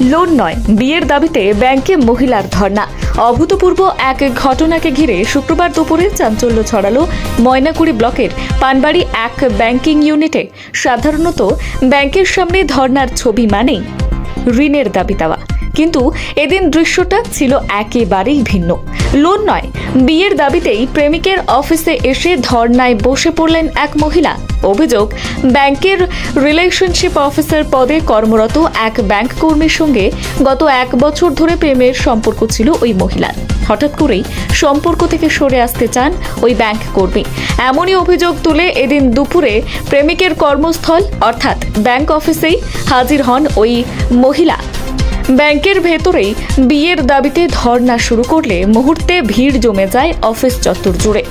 Loan নয়, বিয়ের দাবিতে ব্যাংকে মহিলার ধর্ণা। অভূতপূর্ব এক ঘটনাকে ঘিরে শুক্রবার দুপুরে চাঞ্চল্য ছড়ালো ময়নাকুড়ি ব্লকের পানবাড়ি এক ব্যাংকিং ইউনিটে। সাধারণত ব্যাংকের সামনে ধর্ণার ছবি মানেই ঋণের দাবি দেওয়া, কিন্তু এদিন দৃশ্যটা ছিল একেবারেই ভিন্ন। লোন নয়, বিয়ের দাবিতেই প্রেমিকের অফিসে এসে ধর্ণায় বসে পড়লেন এক মহিলা। অভিযোগ, ব্যাংকের রিলেশনশিপ অফিসার পদে কর্মরত এক ব্যাংক কর্মীর সঙ্গে গত 1 বছর ধরে প্রেমের সম্পর্ক ছিল ওই মহিলার। হঠাৎ করেই সম্পর্ক থেকে সরে আসতে চান ওই ব্যাংক কর্মী। এমনই অভিযোগ তুলে এদিন দুপুরে প্রেমিকের কর্মস্থল অর্থাৎ ব্যাংক অফিসেই হাজির হন ওই মহিলা। ব্যাংকের ভেতরেই বিয়ের দাবিতে ধর্ণা শুরু করলে মুহূর্তে ভিড় জমে যায় অফিস চত্বর জুড়ে।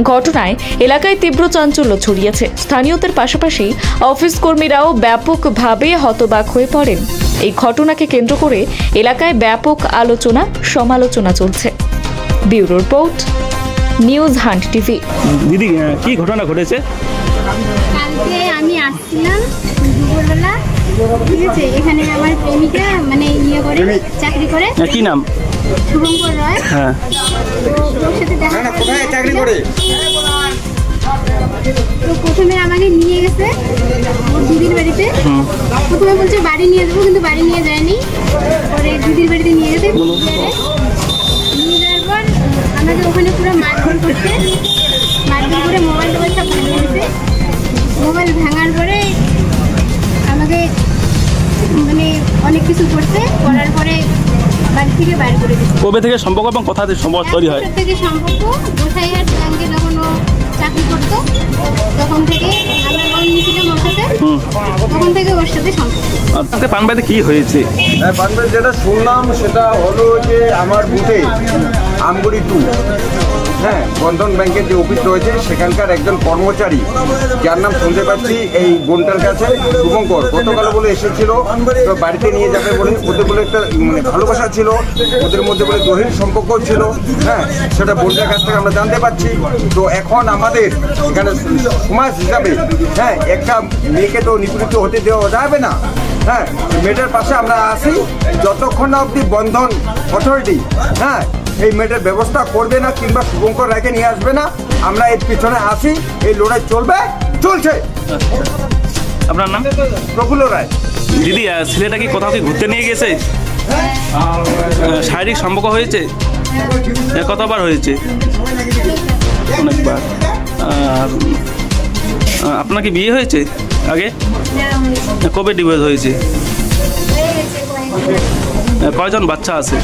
ঘটনায় এলাকায় তীব্র চাঞ্চল্য ছড়িয়েছে। স্থানীয়দের পাশাপাশি অফিস কর্মীরাও ব্যাপকভাবে হতবাক হয়ে পড়েন। এই ঘটনাকে কেন্দ্র করে এলাকায় ব্যাপক আলোচনা সমালোচনা চলছে। Bureau report, news hunt TV. দিদি, কি ঘটনা ঘটেছে? কালকে আমি আসছিলাম দুপুরবেলা, ঠিক আছে, এখানে আমার প্রেমিকা মানে চাকরি করে। কি নাম? শুভঙ্কর রয়। হ্যাঁ, ওর সাথে দেখা চাকরি করে। তো প্রথমে আমাকে নিয়ে গেছে ওর দিদির বাড়িতে। প্রথমে বলছে বাড়ি নিয়ে যাবো, কিন্তু বাড়ি নিয়ে যায়নি। পরে দিদির বাড়িতে নিয়ে গেছে। নিয়ে যাওয়ার পর আমাকে ওখানে পুরো মারধর করছে। মারধর করে মোবাইল সব ভেঙে দিয়েছে। মোবাইল ভাঙার পরে আমাকে মানে অনেক কিছু করছে। করার পরে বাড়ি থেকে বাইরে করে দিচ্ছে। কবে থেকে সম্পর্ক এবং কথা সম্পর্ক তৈরি হয়? থেকে সম্পর্ক গোসাইহাট ব্যাংকে যখন ও চাকরি করতো তখন থেকে আমরা লোন নিয়েছিলাম ওর সাথে, তখন থেকে ওর সাথে সম্পর্ক। আপনাকে পানবাড়িতে কি হয়েছে? পানবাড়ি যেটা শুনলাম সেটা হলো যে আমার বুথে আমগুড়ি 2, হ্যাঁ, বন্ধন ব্যাংকের যে অফিস রয়েছে সেখানকার একজন কর্মচারী, যার নাম শুনতে পাচ্ছি এই বোনটার কাছে শুভঙ্কর, গতকাল বলে এসেছিল তো বাড়িতে নিয়ে যাবে বলে। ওদের বলে একটা মানে ভালোবাসা ছিল, ওদের মধ্যে বলে গভীর সম্পর্ক ছিল, হ্যাঁ, সেটা বোনটার কাছ থেকে আমরা জানতে পারছি। তো এখন আমাদের এখানে সমাজ হিসাবে, হ্যাঁ, একটা মেয়েকে তো নিপীড়িত হতে দেওয়া যাবে না। হ্যাঁ, মেয়েটার পাশে আমরা আসি যতক্ষণ না অবধি বন্ধন অথরিটি, হ্যাঁ, এই মেয়েটার ব্যবস্থা করবে না কিংবা শুভঙ্কর রায়কে নিয়ে আসবে না, আমরা এর পিছনে আসি। এই লড়াই চলছে। আপনার নাম? প্রফুল্ল রায়। দিদি, ছেলেটা কি কোথাও কি ঘুরতে নিয়ে গেছে? শারীরিক সম্পর্ক হয়েছে? কতবার হয়েছে? অনেকবার। আর আপনার কি বিয়ে হয়েছে আগে? কবে ডিভোর্স হয়েছে? কয়জন বাচ্চা আছে?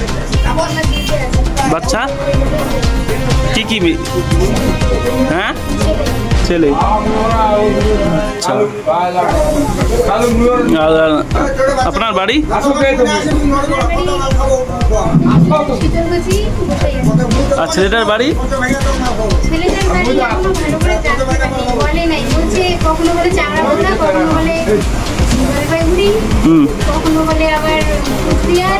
বাচ্চা কি হ্যাঁ, ছেলে। আচ্ছা, আপনার বাড়ি? আর ছেলেটার বাড়ি? কখনো বলে চাংড়াবান্ধা, কখনো বলে জলপাইগুড়ি, কখনো বলে আবার কুষ্টিয়ার।